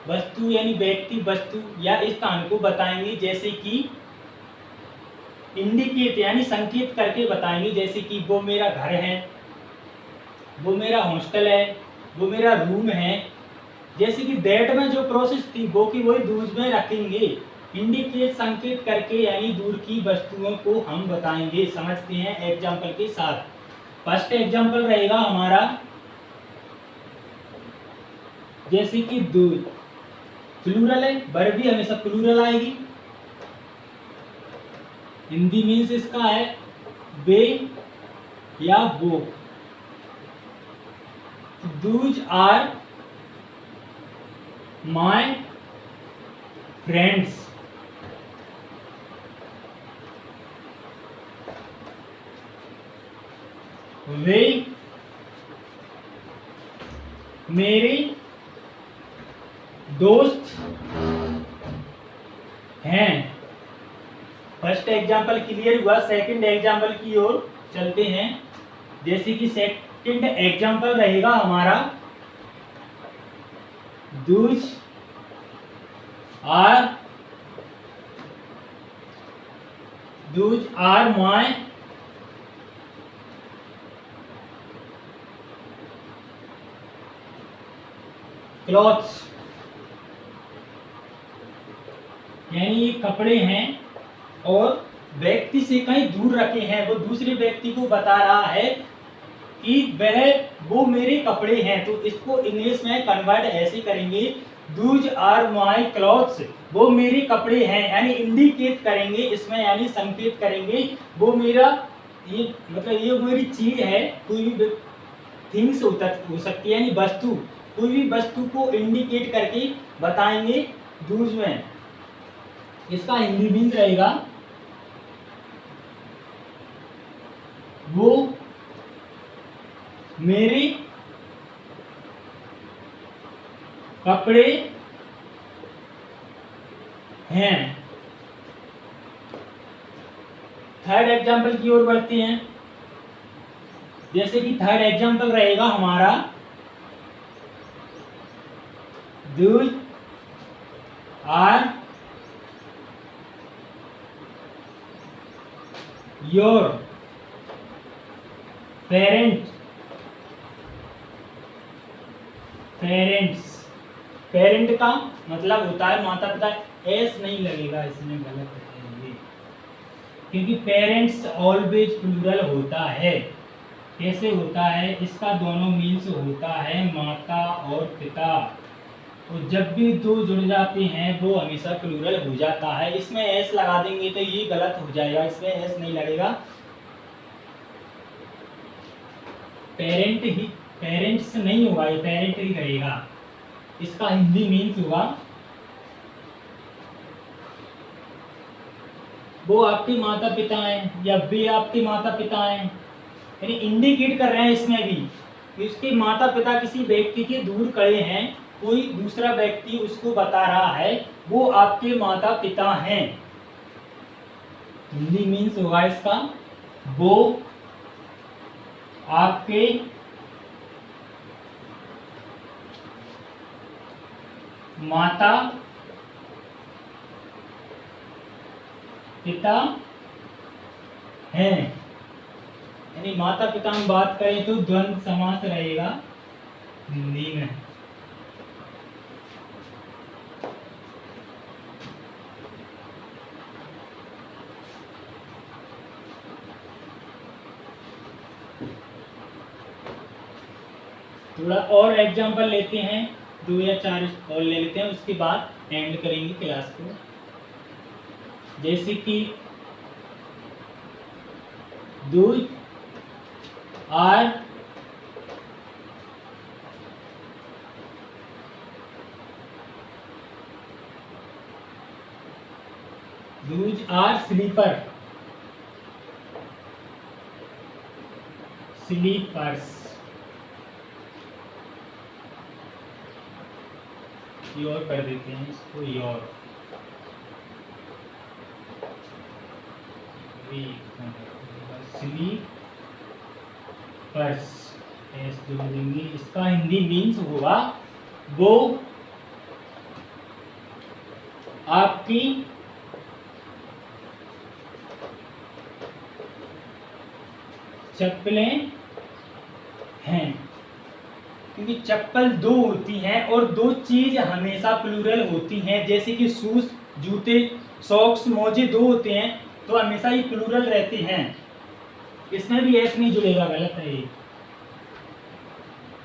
वस्तु यानी व्यक्ति, वस्तु या स्थान को बताएंगे, जैसे कि इंडिकेट यानी संकेत करके बताएंगे, जैसे कि वो मेरा घर है, वो मेरा हॉस्टल है, वो मेरा रूम है। जैसे कि दैट में जो प्रोसेस थी वो की वही दूज में रखेंगे। इंडिकेट संकेत करके यानी दूर की वस्तुओं को हम बताएंगे। समझते हैं एग्जाम्पल के साथ। फर्स्ट एग्जाम्पल रहेगा हमारा, जैसे कि दूध प्लूरल है, वर्ब भी हमेशा प्लूरल आएगी। हिंदी मीन्स इसका है वे या वो। Those are my friends. वे मेरे दोस्त हैं। फर्स्ट एग्जाम्पल क्लियर हुआ। सेकंड एग्जाम्पल की ओर चलते हैं। जैसे कि सेकंड एग्जाम्पल रहेगा हमारा, दूज आर माय क्लॉथ्स, यानी ये कपड़े हैं और व्यक्ति से कहीं दूर रखे हैं। वो दूसरे व्यक्ति को बता रहा है कि वो मेरे कपड़े हैं। तो इसको इंग्लिश में कन्वर्ट ऐसे करेंगे, दूज आर माय क्लॉथ्स, वो मेरे कपड़े हैं, यानी इंडिकेट करेंगे इसमें, यानी संकेत करेंगे वो मेरा, ये मतलब ये मेरी चीज है। कोई भी थिंग्स हो सकती है, यानी वस्तु, कोई भी वस्तु को इंडिकेट करके बताएंगे दूज में। इसका हिंदी मीन्स रहेगा, वो मेरे कपड़े हैं। थर्ड एग्जाम्पल की ओर बढ़ते हैं। जैसे कि थर्ड एग्जाम्पल रहेगा हमारा, those are your parents. Parent का मतलब होता है माता पिता। एस नहीं लगेगा इसमें, गलत है ये, क्योंकि पेरेंट्स ऑलवेज प्लूरल होता है। कैसे होता है? इसका दोनों मीन्स होता है माता और पिता। तो जब भी दो जुड़ जाते हैं वो हमेशा प्लूरल हो जाता है। इसमें एस लगा देंगे तो ये गलत हो जाएगा, इसमें एस नहीं लगेगा। पेरेंट्स नहीं होगा, ये पेरेंट ही रहेगा। इसका हिंदी मीन्स होगा, वो आपके माता पिता हैं या वे आपके माता पिता हैं, यानी इंडिकेट कर रहे हैं इसमें भी कि उसके माता पिता किसी व्यक्ति के दूर खड़े हैं, कोई दूसरा व्यक्ति उसको बता रहा है वो आपके माता पिता हैं। हिंदी मीन्स होगा इसका, वो आपके माता पिता हैं। यानी माता पिता में बात करें तो द्वंद्व समास रहेगा हिंदी में। थोड़ा और एग्जांपल लेते हैं, 2 या 4 और ले लेते हैं, उसके बाद एंड करेंगे क्लास को। जैसे कि दूज आर स्लीपर्स। योर कर देते हैं इसको, योर स्लीपर्स ऐसे जोड़ देंगे। इसका हिंदी मीन्स होगा, वो आपकी चप्पलें हैं। क्योंकि चप्पल दो होती हैं और दो चीज हमेशा प्लूरल होती हैं, जैसे कि शूज, जूते, सॉक्स, मोजे दो होते हैं तो हमेशा ये प्लूरल रहते हैं। इसमें भी एस नहीं जुड़ेगा, गलत है ये।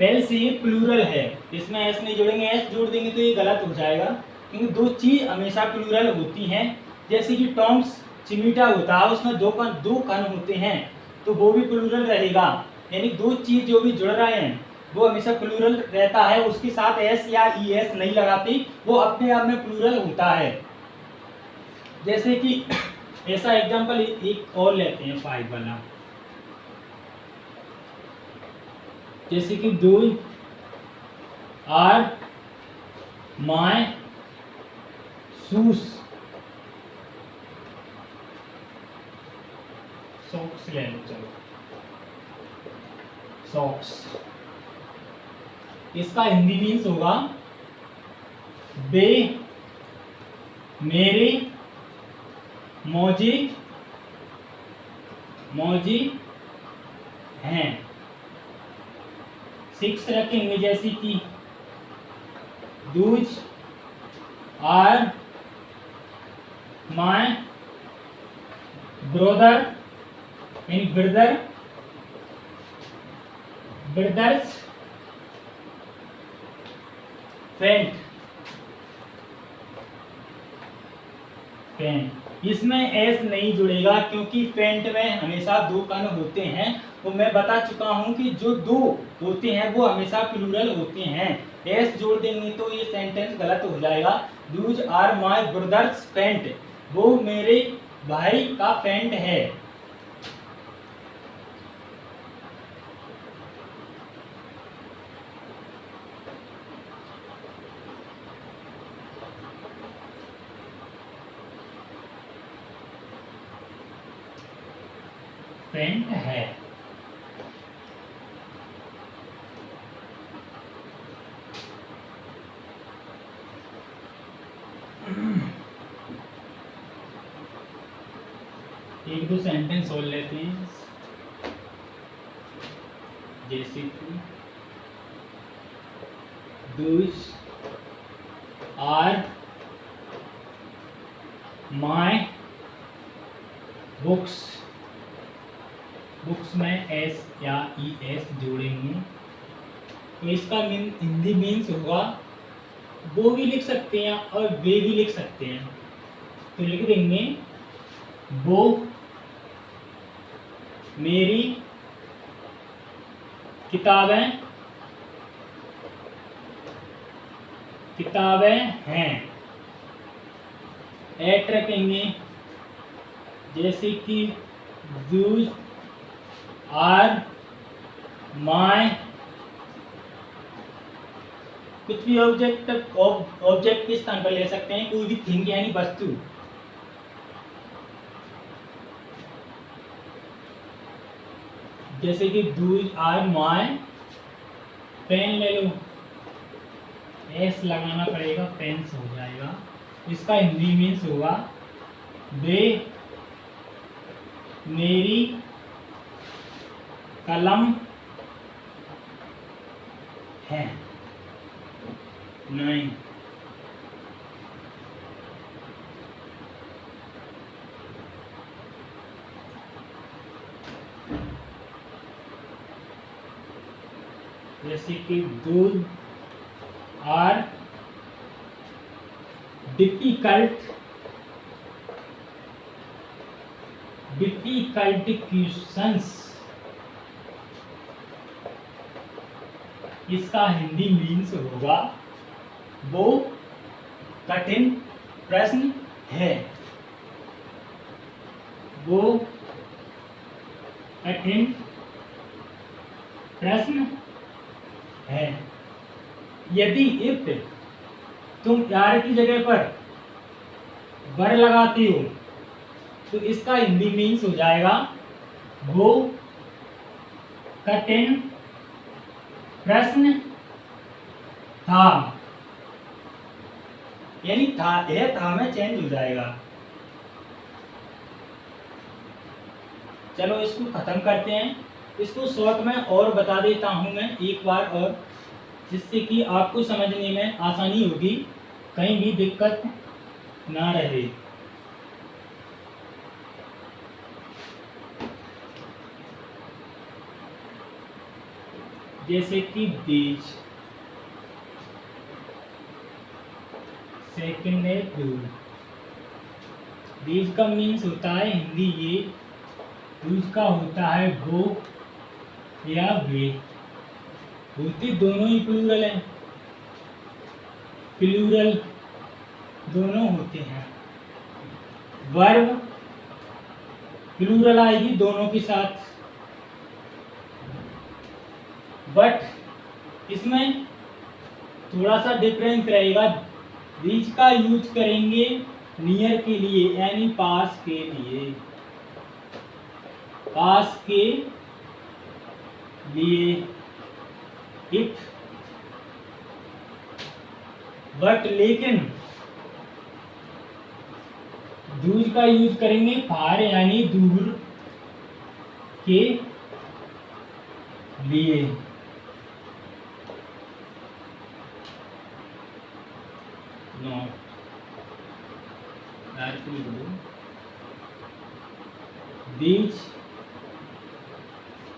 पहले से ये प्लूरल है, इसमें एस नहीं जोड़ेंगे, एस जोड़ देंगे तो ये गलत हो जाएगा। क्योंकि दो चीज हमेशा प्लूरल होती हैं, जैसे कि टॉम्स चिमीटा होता है, उसमें दो कण होते हैं तो वो भी प्लूरल रहेगा। यानी दो चीज जो भी जुड़ रहे हैं वो हमेशा प्लूरल रहता है, उसके साथ एस या ई एस नहीं लगाती, वो अपने आप में प्लूरल होता है। जैसे कि ऐसा एग्जांपल एक और लेते हैं 5 वाला, जैसे कि those are my shoes, socks ले लो, चलो सॉक्स। इसका हिंदी मीन्स होगा वे मेरे मोजे हैं। 6 रखेंगे, जैसे कि those are my brothers friend। इसमें एस नहीं जुड़ेगा क्योंकि फेंट में हमेशा दो कण होते हैं। तो मैं बता चुका हूं कि जो दो होते हैं वो हमेशा प्लूरल होते हैं। एस जोड़ देंगे तो ये सेंटेंस गलत हो जाएगा। दूज आर माय ब्रदर्स फेंट, वो मेरे भाई का फेंट है। फेंट है। एक दो सेंटेंस और लेते हैं, जैसे कि those are my books। Books में एस या ई एस जोड़ेंगे तो इसका हिंदी मीन्स होगा, वो भी लिख सकते हैं और वे भी लिख सकते हैं। तो लिख देंगे वो मेरी किताबें हैं। एट रखेंगे, जैसे कि those आर माय, कुछ भी ऑब्जेक्ट के स्थान पर ले सकते हैं, कोई भी थिंग यानी वस्तु। जैसे कि those आर माय पेन ले लो, एस लगाना पड़ेगा, पेन्स हो जाएगा। इसका हिंदी मीन्स होगा वे मेरी कलम है। 9 जैसे कि those are difficult questions। इसका हिंदी मीन्स होगा वो कठिन प्रश्न है। वो कठिन प्रश्न है। यदि इफ तुम यार की जगह पर वर लगाती हो तो इसका हिंदी मीन्स हो जाएगा वो कठिन प्रश्न था। यानी था है था में चेंज हो जाएगा। चलो इसको खत्म करते हैं। इसको शॉर्ट में और बता देता हूं मैं एक बार और, जिससे कि आपको समझने में आसानी होगी, कहीं भी दिक्कत ना रहे। जैसे कि बीज, सेकंड है दूध। बीज का मीन्स होता है हिंदी ये, दूध का होता है गो या वे। होती दोनों ही प्लूरल है, प्लूरल दोनों होते हैं। वर्ब प्लूरल आएगी दोनों के साथ, बट इसमें थोड़ा सा डिफरेंस रहेगा। बीच का यूज करेंगे नियर के लिए, यानी पास के लिए, पास के लिए इफ, बट लेकिन दूर का यूज करेंगे फार, यानी दूर के लिए। नॉट बीज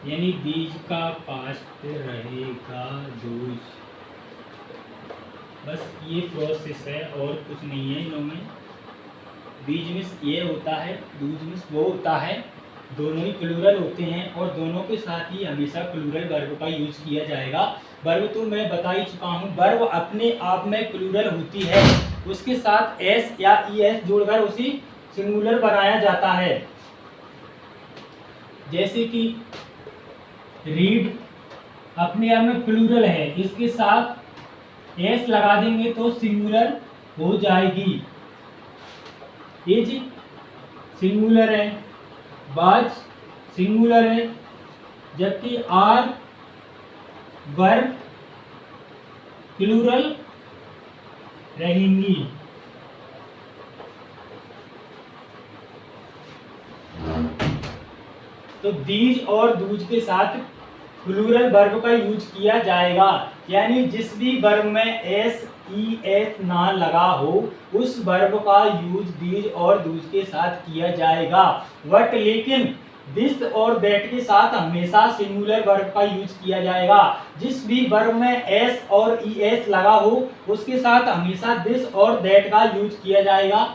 यानी बीज का पास्ट रहेगा दूज। बस ये प्रोसेस है और कुछ नहीं है इनमें। बीज मिस ये होता है, दूज मिस वो होता है, दोनों ही प्लूरल होते हैं और दोनों के साथ ही हमेशा प्लूरल वर्ब का यूज किया जाएगा। वर्ब तो मैं बता ही चुका हूँ, वर्ब अपने आप में प्लूरल होती है, उसके साथ एस या ई एस जोड़कर उसी सिंगुलर बनाया जाता है। जैसे कि रीड अपने आप में प्लूरल है, इसके साथ एस लगा देंगे तो सिंगुलर हो जाएगी। एज सिंगुलर है, बाज सिंगुलर है, जबकि आर वर्ब प्लूरल रहेंगी। तो दीज और दूज के साथ प्लूरल वर्ब का यूज किया जाएगा, यानी जिस भी वर्ब में एस ई एस ना लगा हो उस वर्ब का यूज दीज और दूज के साथ किया जाएगा। बट लेकिन दिस और दैट के साथ हमेशा सिंगुलर वर्ब का यूज किया जाएगा। जिस भी वर्ब में एस और ई एस लगा हो उसके साथ हमेशा दिस और दैट का यूज किया जाएगा।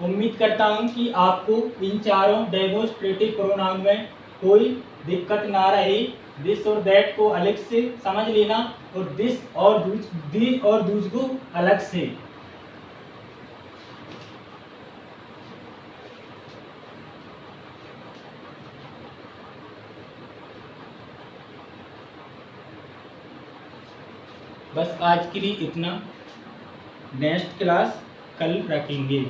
उम्मीद करता हूं कि आपको इन चारों डेमोस्ट्रेटिव प्रोनाउन में कोई दिक्कत ना रहे। दिस और दैट को अलग से समझ लेना और दिस और दूज को अलग से। बस आज के लिए इतना, नेक्स्ट क्लास कल रखेंगे।